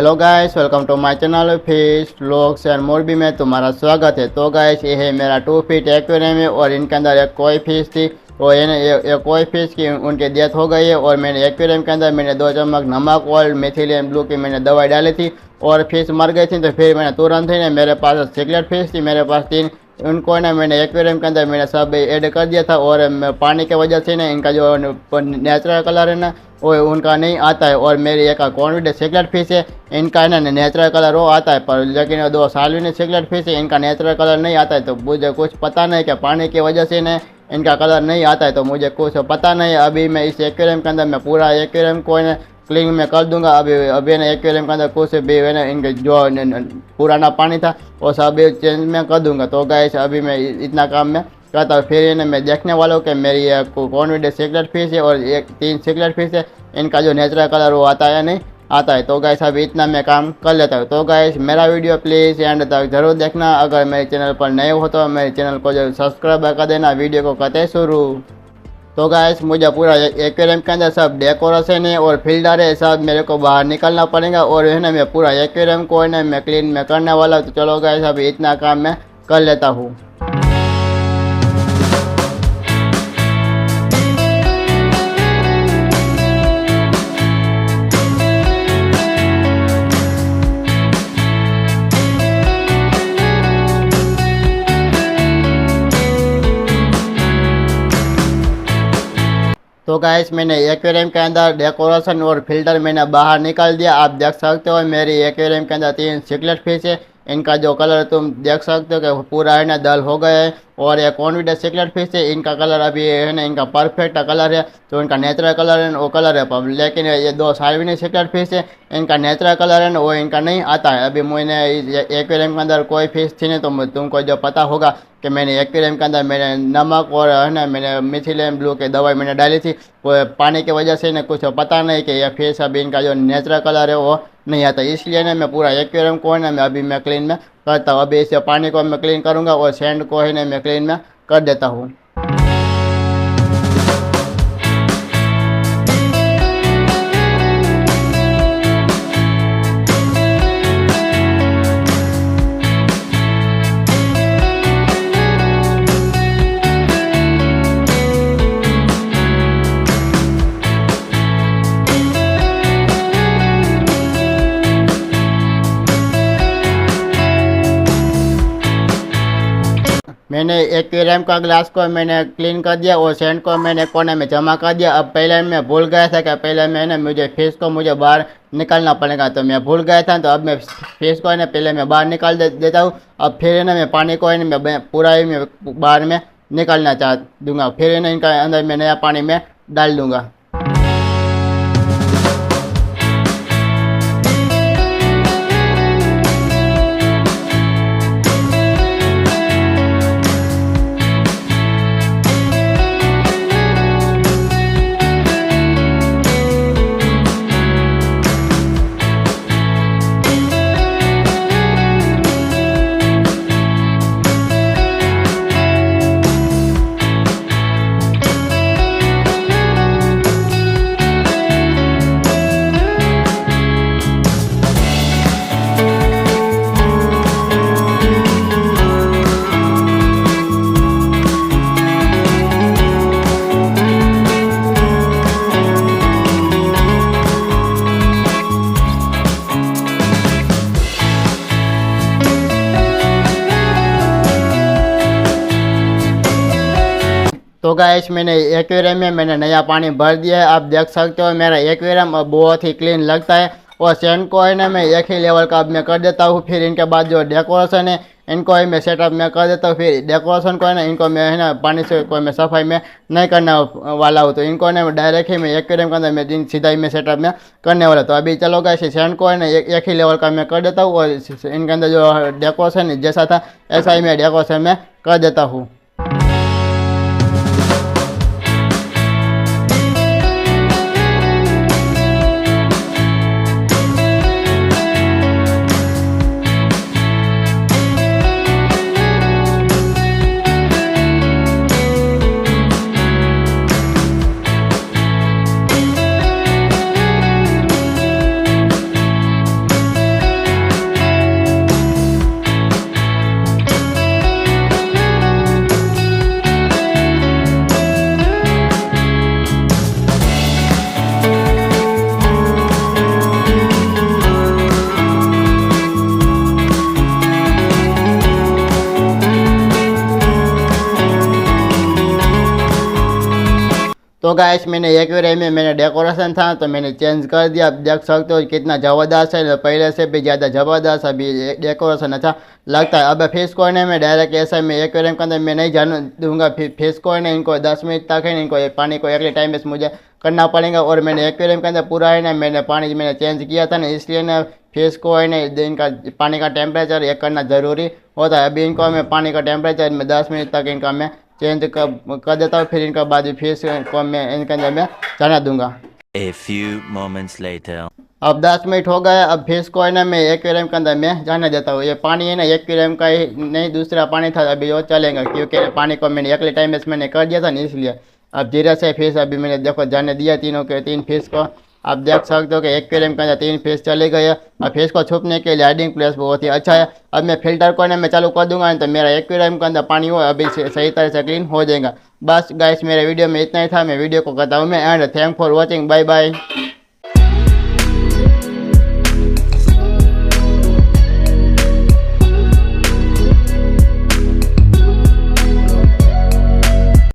Hello guys, welcome to my channel fish vlogs and Morbi में तुम्हारा स्वागत है। तो गाइस, ये है मेरा 2 फीट एक्वेरियम है और इनके अंदर एक कोई फिश थी और ये कोई फिश की उनकी डेथ हो गई है। और मैंने एक्वेरियम के अंदर मैंने 2 चम्मच नमक और मिथिलियन ब्लू की मैंने दवाई डाली थी और फिश मर गई थी। तो फिर मैंने तुरंत ही ना, मेरे पास सिकलेट फिश थी, मेरे पास 3, उनको ना मैंने एक्वेरियम के अंदर मैंने सब ऐड कर दिया था। और पानी की वजह से ना इनका जो नेचुरल कलर है ना वो उनका नहीं आता है। और मेरी एक कॉन्विड सिकलेट फिश है, इनका ना नेचुरल कलर वो आता है, पर लेकिन 2 सालविन सिकलेट फिश है, इनका नेचुरल कलर नहीं आता है। तो मुझे कुछ पता नहीं कि पानी की वजह से ना इनका कलर नहीं आता है, तो मुझे कुछ पता नहीं। अभी मैं इस एक्वेरियम के अंदर मैं पूरा एक्वेरियम को ना क्लीन में कर दूंगा। अभी ना एक्वेरियम के अंदर कुछ भी है ना, इनके जो पुराना पानी था वो सब चेंज में कर दूंगा। तो गाइस, अभी मैं इतना काम में करता हूँ। फिर ना मैं देखने वाला हूँ कि मेरी कॉन्विड सिकलेट फिश है और 3 सिकलेट फिश है, इनका जो नेचुरल कलर वो आता है नहीं आता है। तो गाइस, अभी इतना मैं काम कर लेता हूँ। तो गाइस, मेरा वीडियो प्लीज़ एंड तक जरूर देखना। अगर मेरे चैनल पर नए हो तो मेरे चैनल को जरूर सब्सक्राइब कर देना। वीडियो को करते शुरू। तो गाइस, मुझे पूरा एक्वेरियम के अंदर सब डेकोरेशन है और फिल्टर है, सब मेरे को बाहर निकलना पड़ेगा। और है ना, मैं पूरा एक्वेरियम को है ना मैं क्लीन में करने वाला हूँ। तो चलो गाइस, अभी इतना काम मैं कर लेता हूँ। तो गाइस, मैंने एक्वेरियम के अंदर डेकोरेशन और फिल्टर मैंने बाहर निकाल दिया। आप देख सकते हो मेरी एक्वेरियम के अंदर 3 सिकलेट फिश है, इनका जो कलर तुम देख सकते हो कि पूरा है ना डल हो गया है। और एक कॉन्विड सिकलेट फिश है, इनका कलर अभी है ना इनका परफेक्ट कलर है, तो इनका नेचुरल कलर है वो कलर है। पर लेकिन ये 2 सालविन सिकलेट फिश है, इनका नेचुरल कलर है ना वो इनका नहीं आता है। अभी मैंने एक्वेरियम के अंदर कोई फिश थी नहीं, तो तुमको जो पता होगा कि मैंने एक्वेरियम के अंदर मैंने नमक और है ना मैंने मिथिलियन ब्लू की दवाई मैंने डाली थी। वो पानी की वजह से ना कुछ पता नहीं कि यह फिश अभी इनका जो नेचुरल कलर है वो नहीं आता। इसलिए ना मैं पूरा एक्वेरियम को है ना मैं अभी मैं क्लीन में करता हूँ। अभी इसे पानी को मैं क्लीन करूँगा और सैंड को है ना मैं क्लीन में कर देता हूँ। मैंने एक्वेरियम का ग्लास को मैंने क्लीन कर दिया और सैंड को मैंने कोने में जमा कर दिया। अब पहले मैं भूल गया था कि पहले मैंने मुझे फिश को मुझे बाहर निकालना पड़ेगा, तो मैं भूल गया था। तो अब मैं फिश को है ना पहले मैं बाहर निकाल देता हूँ। अब फिर है ना मैं पानी को है ना मैं पूरा ही मैं बाहर में निकालना चाह दूँगा। फिर है ना इनका अंदर मैं नया पानी में डाल दूँगा। तो गाइस, मैंने एक्वेरियम में मैंने नया पानी भर दिया है। आप देख सकते हो मेरा एक्वेरियम अब बहुत ही क्लीन लगता है। और सैंड को है ना मैं एक ही लेवल का अब मैं कर देता हूँ। फिर इनके बाद जो डेकोरेशन है इनको ही मैं सेटअप में कर देता हूँ। फिर डेकोरेशन को है ना इनको मैं है ना पानी से कोई मैं सफाई में नहीं करने वाला हूँ, तो इनको है ना डायरेक्ट ही मैं एक्वेरियम के अंदर मैं सीधा ही मैं सेटअप में करने वाला। तो अभी चलो गाइस, सैंड को है ना एक ही लेवल का मैं कर देता हूँ और इनके अंदर जो डेकोरेशन जैसा था ऐसा ही मैं डेकोरेशन में कर देता हूँ। तो गाइस मैंने एक्वेरियम में मैंने डेकोरेशन था तो मैंने चेंज कर दिया। आप देख सकते हो कितना ज़बरदस्त है, पहले से भी ज़्यादा ज़बरदस्त अभी डेकोरेशन अच्छा लगता है। अब फिश को ने मैं डायरेक्ट ऐसा मैं एक्वेरियम के अंदर मैं नहीं जाने दूंगा। फिश को ने इनको 10 मिनट तक है इनको पानी को अगले टाइम में मुझे करना पड़ेगा। और मैंने एक्वेरियम के अंदर पूरा है ना मैंने पानी मैंने चेंज किया था ना, इसलिए ना फिश को है ना इनका पानी का टेम्परेचर ये करना ज़रूरी होता है। अभी इनको मैं पानी का टेम्परेचर में 10 मिनट तक इनका मैं चेंज कर देता हूँ, फिर इनका बाद फिश को मैं इनके अंदर मैं जाना दूंगा। A few moments later. अब 10 मिनट हो गए। अब फिश को है ना मैं एक्वेरियम के अंदर मैं जाने देता हूँ। ये पानी है ना एक्वेरियम का ही नहीं दूसरा पानी था अभी वो चलेगा, क्योंकि पानी को मैंने अगले टाइम में मैंने कर दिया था ना इसलिए। अब धीरे से फिश अभी मैंने देखो जाने दिया तीनों के 3 फिश को। आप देख सकते हो कि एक्वेरियम के अंदर 3 फिश चले गए। अब फिश को छुपने के लिए हाइडिंग प्लेस बहुत ही अच्छा है। अब मैं फिल्टर को ना मैं चालू कर दूंगा तो मेरा एक्वेरियम के अंदर पानी हो अभी से सही तरह से क्लीन हो जाएगा। बस गाइस मेरे वीडियो में इतना ही था। मैं वीडियो को करता हूँ मैं and thank for watching, bye bye.